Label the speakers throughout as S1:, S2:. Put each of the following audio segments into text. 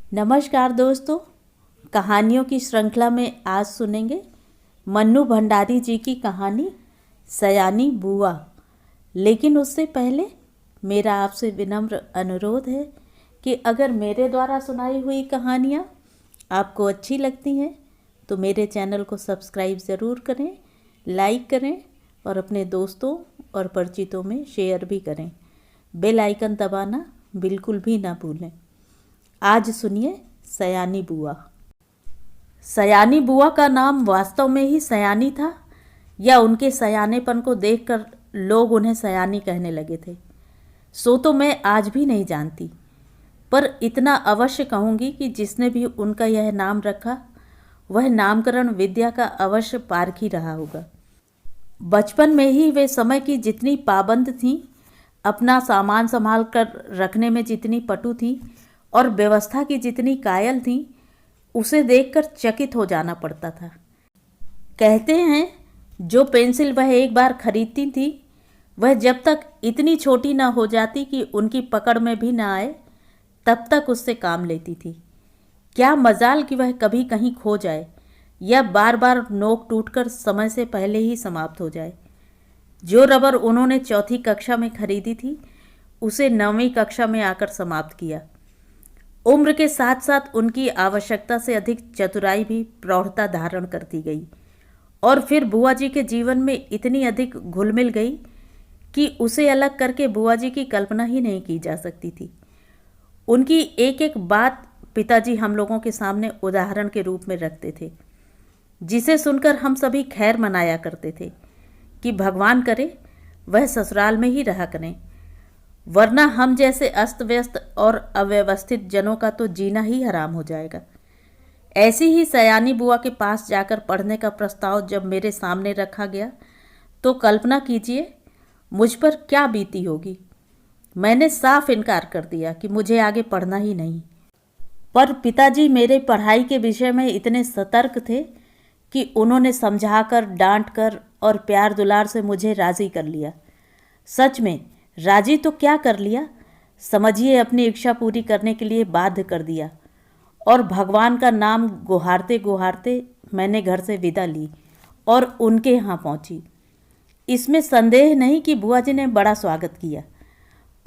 S1: नमस्कार दोस्तों, कहानियों की श्रृंखला में आज सुनेंगे मन्नू भंडारी जी की कहानी सयानी बुआ। लेकिन उससे पहले मेरा आपसे विनम्र अनुरोध है कि अगर मेरे द्वारा सुनाई हुई कहानियाँ आपको अच्छी लगती हैं तो मेरे चैनल को सब्सक्राइब ज़रूर करें, लाइक करें और अपने दोस्तों और परिचितों में शेयर भी करें। बेल आइकन दबाना बिल्कुल भी ना भूलें। आज सुनिए सयानी बुआ। सयानी बुआ का नाम वास्तव में ही सयानी था या उनके सयानेपन को देखकर लोग उन्हें सयानी कहने लगे थे, सो तो मैं आज भी नहीं जानती। पर इतना अवश्य कहूँगी कि जिसने भी उनका यह नाम रखा वह नामकरण विद्या का अवश्य पारखी रहा होगा। बचपन में ही वे समय की जितनी पाबंद थीं, अपना सामान संभाल कर रखने में जितनी पटु थी और व्यवस्था की जितनी कायल थी, उसे देखकर चकित हो जाना पड़ता था। कहते हैं जो पेंसिल वह एक बार खरीदती थी वह जब तक इतनी छोटी न हो जाती कि उनकी पकड़ में भी न आए तब तक उससे काम लेती थी। क्या मजाल कि वह कभी कहीं खो जाए या बार बार नोक टूटकर समय से पहले ही समाप्त हो जाए। जो रबर उन्होंने चौथी कक्षा में खरीदी थी उसे 9वीं कक्षा में आकर समाप्त किया। उम्र के साथ साथ उनकी आवश्यकता से अधिक चतुराई भी प्रौढ़ता धारण करती गई और फिर बुआ जी के जीवन में इतनी अधिक घुल मिल गई कि उसे अलग करके बुआ जी की कल्पना ही नहीं की जा सकती थी। उनकी एक एक बात पिताजी हम लोगों के सामने उदाहरण के रूप में रखते थे, जिसे सुनकर हम सभी खैर मनाया करते थे कि भगवान करे वह ससुराल में ही रहा करें, वरना हम जैसे अस्त व्यस्त और अव्यवस्थित जनों का तो जीना ही हराम हो जाएगा। ऐसी ही सयानी बुआ के पास जाकर पढ़ने का प्रस्ताव जब मेरे सामने रखा गया तो कल्पना कीजिए मुझ पर क्या बीती होगी। मैंने साफ इनकार कर दिया कि मुझे आगे पढ़ना ही नहीं। पर पिताजी मेरे पढ़ाई के विषय में इतने सतर्क थे कि उन्होंने समझाकर, डांट कर और प्यार दुलार से मुझे राज़ी कर लिया। सच में राजी तो क्या कर लिया, समझिए अपनी इच्छा पूरी करने के लिए बाध्य कर दिया। और भगवान का नाम गुहारते गुहारते मैंने घर से विदा ली और उनके यहाँ पहुँची। इसमें संदेह नहीं कि बुआ जी ने बड़ा स्वागत किया,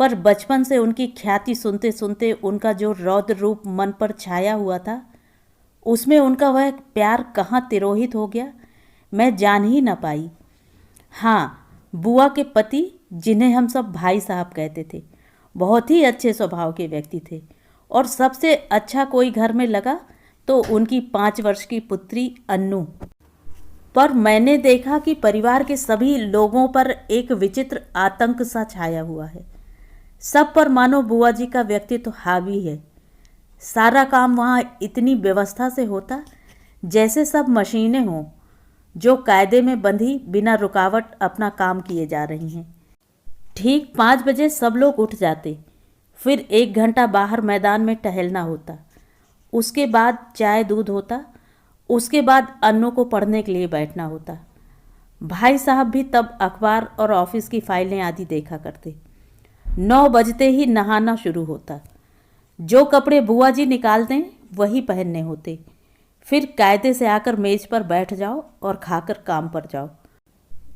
S1: पर बचपन से उनकी ख्याति सुनते सुनते उनका जो रौद्र रूप मन पर छाया हुआ था, उसमें उनका वह प्यार कहाँ तिरोहित हो गया मैं जान ही न पाई। हाँ, बुआ के पति, जिन्हें हम सब भाई साहब कहते थे, बहुत ही अच्छे स्वभाव के व्यक्ति थे और सबसे अच्छा कोई घर में लगा तो उनकी 5 वर्ष की पुत्री अन्नू। पर मैंने देखा कि परिवार के सभी लोगों पर एक विचित्र आतंक सा छाया हुआ है। सब पर मानो बुआ जी का व्यक्तित्व हावी है। सारा काम वहाँ इतनी व्यवस्था से होता जैसे सब मशीनें हों जो कायदे में बंधी बिना रुकावट अपना काम किए जा रही हैं। ठीक 5 बजे सब लोग उठ जाते, फिर 1 घंटा बाहर मैदान में टहलना होता, उसके बाद चाय दूध होता, उसके बाद अन्नू को पढ़ने के लिए बैठना होता। भाई साहब भी तब अखबार और ऑफिस की फाइलें आदि देखा करते। 9 बजते ही नहाना शुरू होता। जो कपड़े बुआ जी निकाल दें वही पहनने होते। फिर कायदे से आकर मेज पर बैठ जाओ और खाकर काम पर जाओ।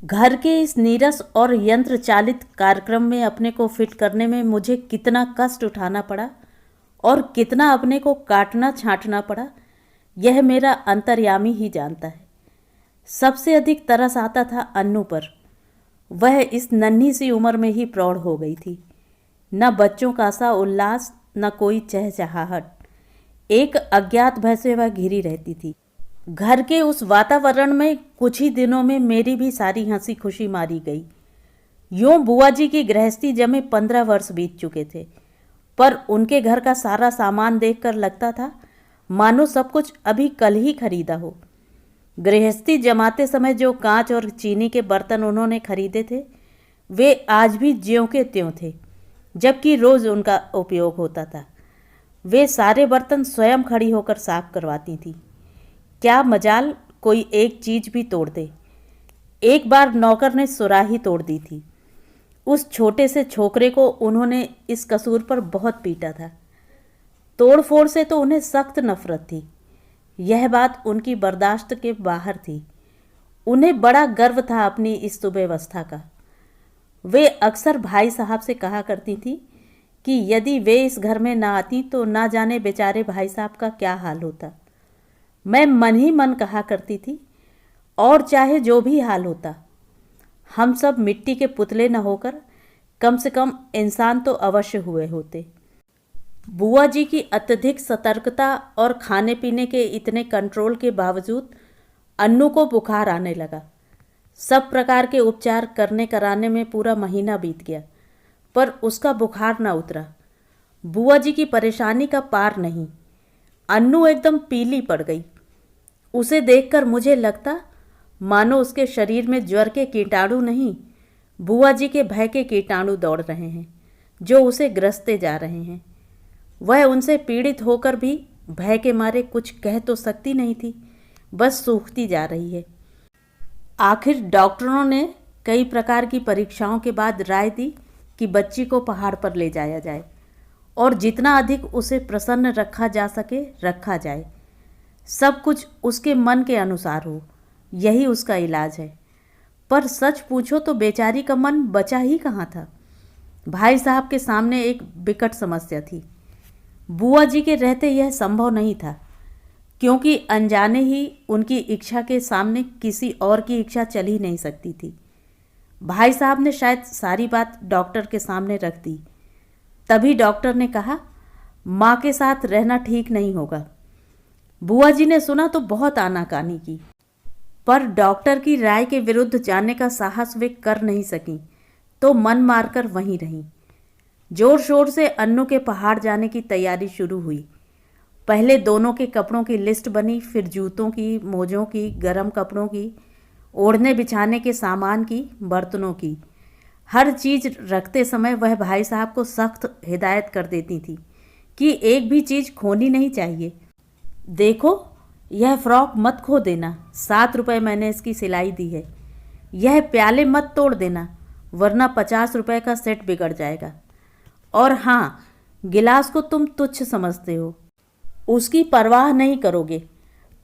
S1: घर के इस नीरस और यंत्र चालित कार्यक्रम में अपने को फिट करने में मुझे कितना कष्ट उठाना पड़ा और कितना अपने को काटना छांटना पड़ा, यह मेरा अंतर्यामी ही जानता है। सबसे अधिक तरस आता था अन्नू पर। वह इस नन्ही सी उम्र में ही प्रौढ़ हो गई थी। न बच्चों का सा उल्लास, न कोई चहचहाहट। एक अज्ञात भय से वह घिरी रहती थी। घर के उस वातावरण में कुछ ही दिनों में मेरी भी सारी हंसी खुशी मारी गई। यूँ बुआ जी की गृहस्थी जमे 15 वर्ष बीत चुके थे, पर उनके घर का सारा सामान देखकर लगता था मानो सब कुछ अभी कल ही खरीदा हो। गृहस्थी जमाते समय जो कांच और चीनी के बर्तन उन्होंने खरीदे थे वे आज भी ज्यों के त्यों थे, जबकि रोज़ उनका उपयोग होता था। वे सारे बर्तन स्वयं खड़ी होकर साफ करवाती थी। क्या मजाल कोई एक चीज भी तोड़ दे। एक बार नौकर ने सुराही तोड़ दी थी। उस छोटे से छोकरे को उन्होंने इस कसूर पर बहुत पीटा था। तोड़फोड़ से तो उन्हें सख्त नफरत थी। यह बात उनकी बर्दाश्त के बाहर थी। उन्हें बड़ा गर्व था अपनी इस सुव्यवस्था का। वे अक्सर भाई साहब से कहा करती थी कि यदि वे इस घर में ना आती तो ना जाने बेचारे भाई साहब का क्या हाल होता। मैं मन ही मन कहा करती थी, और चाहे जो भी हाल होता, हम सब मिट्टी के पुतले न होकर कम से कम इंसान तो अवश्य हुए होते। बुआ जी की अत्यधिक सतर्कता और खाने पीने के इतने कंट्रोल के बावजूद अन्नू को बुखार आने लगा। सब प्रकार के उपचार करने कराने में पूरा महीना बीत गया, पर उसका बुखार न उतरा। बुआ जी की परेशानी का पार नहीं। अन्नू एकदम पीली पड़ गई। उसे देखकर मुझे लगता मानो उसके शरीर में ज्वर के कीटाणु नहीं, बुआ जी के भय के कीटाणु दौड़ रहे हैं, जो उसे ग्रसते जा रहे हैं। वह उनसे पीड़ित होकर भी भय के मारे कुछ कह तो सकती नहीं थी, बस सूखती जा रही है। आखिर डॉक्टरों ने कई प्रकार की परीक्षाओं के बाद राय दी कि बच्ची को पहाड़ पर ले जाया जाए और जितना अधिक उसे प्रसन्न रखा जा सके रखा जाए। सब कुछ उसके मन के अनुसार हो, यही उसका इलाज है। पर सच पूछो तो बेचारी का मन बचा ही कहाँ था। भाई साहब के सामने एक विकट समस्या थी। बुआ जी के रहते यह संभव नहीं था, क्योंकि अनजाने ही उनकी इच्छा के सामने किसी और की इच्छा चल ही नहीं सकती थी। भाई साहब ने शायद सारी बात डॉक्टर के सामने रख दी। तभी डॉक्टर ने कहा, माँ के साथ रहना ठीक नहीं होगा। बुआ जी ने सुना तो बहुत आनाकानी की, पर डॉक्टर की राय के विरुद्ध जाने का साहस वे कर नहीं सकीं, तो मन मारकर वहीं रहीं। जोर शोर से अन्नू के पहाड़ जाने की तैयारी शुरू हुई। पहले दोनों के कपड़ों की लिस्ट बनी, फिर जूतों की, मोजों की, गर्म कपड़ों की, ओढ़ने बिछाने के सामान की, बर्तनों की। हर चीज़ रखते समय वह भाई साहब को सख्त हिदायत कर देती थी कि एक भी चीज़ खोनी नहीं चाहिए। देखो, यह फ्रॉक मत खो देना, 7 रुपये मैंने इसकी सिलाई दी है। यह प्याले मत तोड़ देना, वरना 50 रुपये का सेट बिगड़ जाएगा। और हाँ, गिलास को तुम तुच्छ समझते हो, उसकी परवाह नहीं करोगे,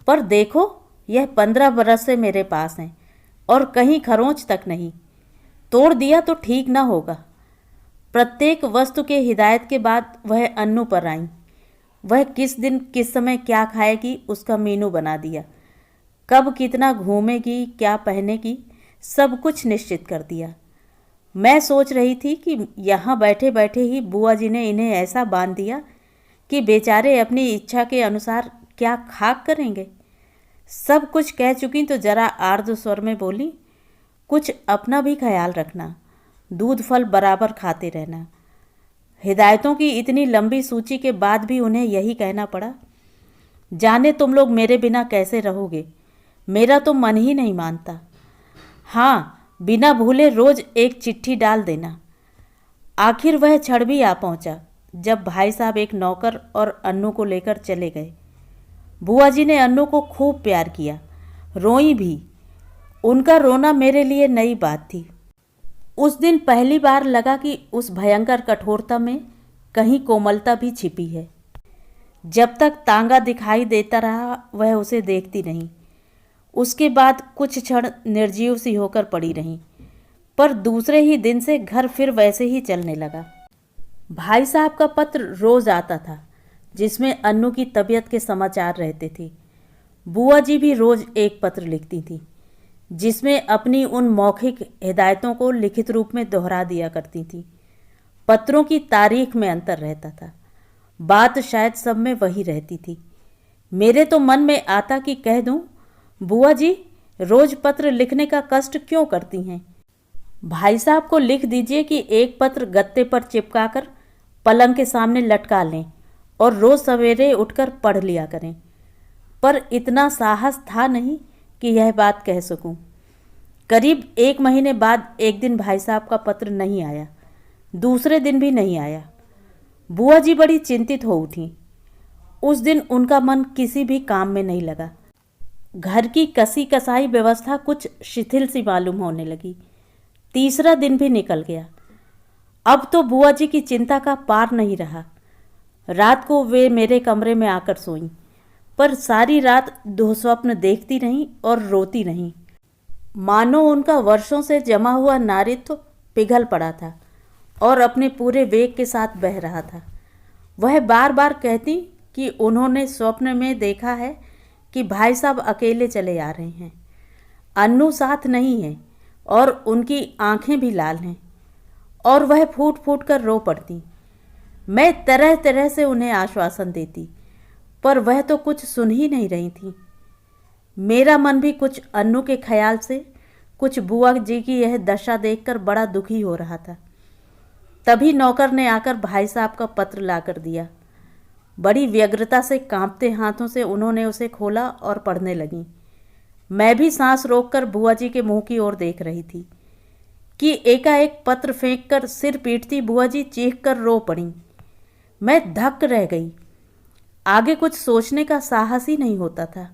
S1: पर देखो यह 15 बरस से मेरे पास हैं और कहीं खरोंच तक नहीं। तोड़ दिया तो ठीक ना होगा। प्रत्येक वस्तु के हिदायत के बाद वह अन्नू पर आई। वह किस दिन किस समय क्या खाएगी उसका मेनू बना दिया। कब कितना घूमेगी, क्या पहनेगी, सब कुछ निश्चित कर दिया। मैं सोच रही थी कि यहाँ बैठे बैठे ही बुआ जी ने इन्हें ऐसा बांध दिया कि बेचारे अपनी इच्छा के अनुसार क्या खाक करेंगे। सब कुछ कह चुकी तो जरा आर्द्र स्वर में बोली, कुछ अपना भी ख्याल रखना, दूध फल बराबर खाते रहना। हिदायतों की इतनी लंबी सूची के बाद भी उन्हें यही कहना पड़ा। जाने तुम लोग मेरे बिना कैसे रहोगे, मेरा तो मन ही नहीं मानता। हाँ, बिना भूले रोज एक चिट्ठी डाल देना। आखिर वह क्षण भी आ पहुंचा जब भाई साहब एक नौकर और अन्नू को लेकर चले गए। बुआ जी ने अन्नू को खूब प्यार किया, रोई भी। उनका रोना मेरे लिए नई बात थी। उस दिन पहली बार लगा कि उस भयंकर कठोरता में कहीं कोमलता भी छिपी है। जब तक तांगा दिखाई देता रहा वह उसे देखती नहीं। उसके बाद कुछ क्षण निर्जीव सी होकर पड़ी रही, पर दूसरे ही दिन से घर फिर वैसे ही चलने लगा। भाई साहब का पत्र रोज आता था, जिसमें अन्नू की तबीयत के समाचार रहते थे। बुआ जी भी रोज एक पत्र लिखती थी, जिसमें अपनी उन मौखिक हिदायतों को लिखित रूप में दोहरा दिया करती थी। पत्रों की तारीख में अंतर रहता था, बात शायद सब में वही रहती थी। मेरे तो मन में आता कि कह दूं, बुआ जी रोज पत्र लिखने का कष्ट क्यों करती हैं। भाई साहब को लिख दीजिए कि एक पत्र गत्ते पर चिपकाकर पलंग के सामने लटका लें और रोज सवेरे उठकर पढ़ लिया करें। पर इतना साहस था नहीं कि यह बात कह सकूं। करीब 1 महीने बाद एक दिन भाई साहब का पत्र नहीं आया, दूसरे दिन भी नहीं आया। बुआ जी बड़ी चिंतित हो उठी। उस दिन उनका मन किसी भी काम में नहीं लगा। घर की कसी कसाई व्यवस्था कुछ शिथिल सी मालूम होने लगी। तीसरा दिन भी निकल गया। अब तो बुआ जी की चिंता का पार नहीं रहा। रात को वे मेरे कमरे में आकर सोईं, पर सारी रात दुःस्वप्न देखती रहीं और रोती रहीं, मानो उनका वर्षों से जमा हुआ नारित्व पिघल पड़ा था और अपने पूरे वेग के साथ बह रहा था। वह बार बार कहती कि उन्होंने स्वप्न में देखा है कि भाई साहब अकेले चले आ रहे हैं, अन्नू साथ नहीं है और उनकी आंखें भी लाल हैं, और वह फूट फूट कर रो पड़ती। मैं तरह तरह से उन्हें आश्वासन देती, पर वह तो कुछ सुन ही नहीं रही थी। मेरा मन भी कुछ अन्नू के ख्याल से, कुछ बुआ जी की यह दशा देखकर बड़ा दुखी हो रहा था। तभी नौकर ने आकर भाई साहब का पत्र लाकर दिया। बड़ी व्यग्रता से कांपते हाथों से उन्होंने उसे खोला और पढ़ने लगी। मैं भी सांस रोककर बुआ जी के मुंह की ओर देख रही थी कि एकाएक पत्र फेंककर सिर पीटती बुआ जी चीखकर रो पड़ी। मैं धक्क रह गई। आगे कुछ सोचने का साहस ही नहीं होता था।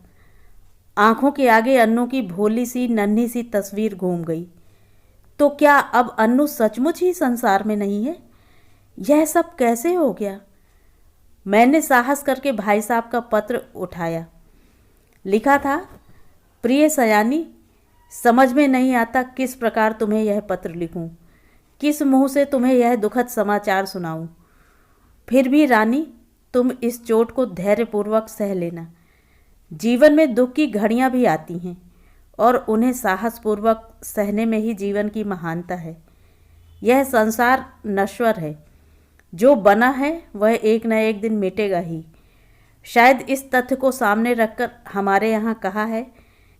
S1: आंखों के आगे अन्नू की भोली सी नन्ही सी तस्वीर घूम गई। तो क्या अब अन्नू सचमुच ही संसार में नहीं है? यह सब कैसे हो गया? मैंने साहस करके भाई साहब का पत्र उठाया। लिखा था, प्रिय सयानी, समझ में नहीं आता किस प्रकार तुम्हें यह पत्र लिखूं, किस मुंह से तुम्हें यह दुखद समाचार सुनाऊं। फिर भी रानी, तुम इस चोट को धैर्यपूर्वक सह लेना। जीवन में दुख की घड़ियां भी आती हैं और उन्हें साहसपूर्वक सहने में ही जीवन की महानता है। यह संसार नश्वर है, जो बना है वह एक न एक दिन मिटेगा ही। शायद इस तथ्य को सामने रखकर हमारे यहाँ कहा है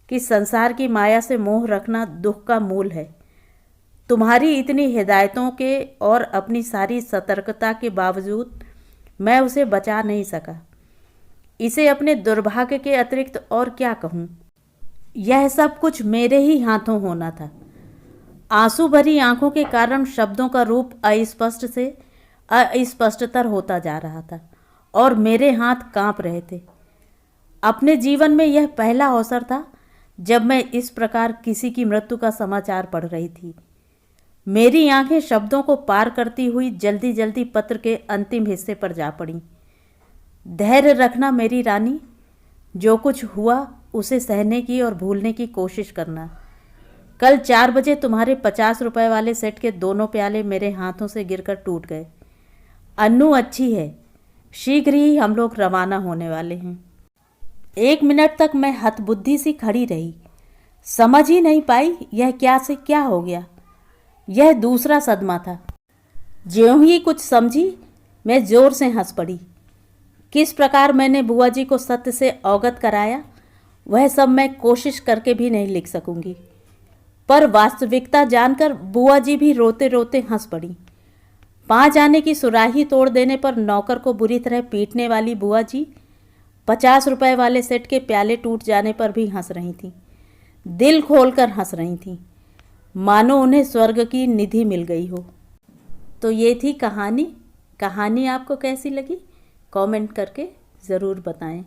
S1: कि संसार की माया से मोह रखना दुख का मूल है। तुम्हारी इतनी हिदायतों के और अपनी सारी सतर्कता के बावजूद मैं उसे बचा नहीं सका। इसे अपने दुर्भाग्य के अतिरिक्त और क्या कहूँ। यह सब कुछ मेरे ही हाथों होना था। आंसू भरी आंखों के कारण शब्दों का रूप अस्पष्ट से अस्पष्टतर होता जा रहा था और मेरे हाथ कांप रहे थे। अपने जीवन में यह पहला अवसर था जब मैं इस प्रकार किसी की मृत्यु का समाचार पढ़ रही थी। मेरी आंखें शब्दों को पार करती हुई जल्दी जल्दी पत्र के अंतिम हिस्से पर जा पड़ी। धैर्य रखना मेरी रानी, जो कुछ हुआ उसे सहने की और भूलने की कोशिश करना। कल 4 बजे तुम्हारे 50 रुपए वाले सेट के दोनों प्याले मेरे हाथों से गिरकर टूट गए। अन्नू अच्छी है, शीघ्र ही हम लोग रवाना होने वाले हैं। 1 मिनट तक मैं हतबुद्धि सी खड़ी रही, समझ ही नहीं पाई यह क्या से क्या हो गया। यह दूसरा सदमा था। ज्यों ही कुछ समझी, मैं जोर से हंस पड़ी। किस प्रकार मैंने बुआ जी को सत्य से अवगत कराया, वह सब मैं कोशिश करके भी नहीं लिख सकूंगी। पर वास्तविकता जानकर बुआ जी भी रोते रोते हंस पड़ी। 5 आने की सुराही तोड़ देने पर नौकर को बुरी तरह पीटने वाली बुआ जी 50 रुपए वाले सेट के प्याले टूट जाने पर भी हंस रही थीं। दिल खोलकर हंस रही थीं, मानो उन्हें स्वर्ग की निधि मिल गई हो। तो ये थी कहानी। कहानी आपको कैसी लगी कमेंट करके ज़रूर बताएं।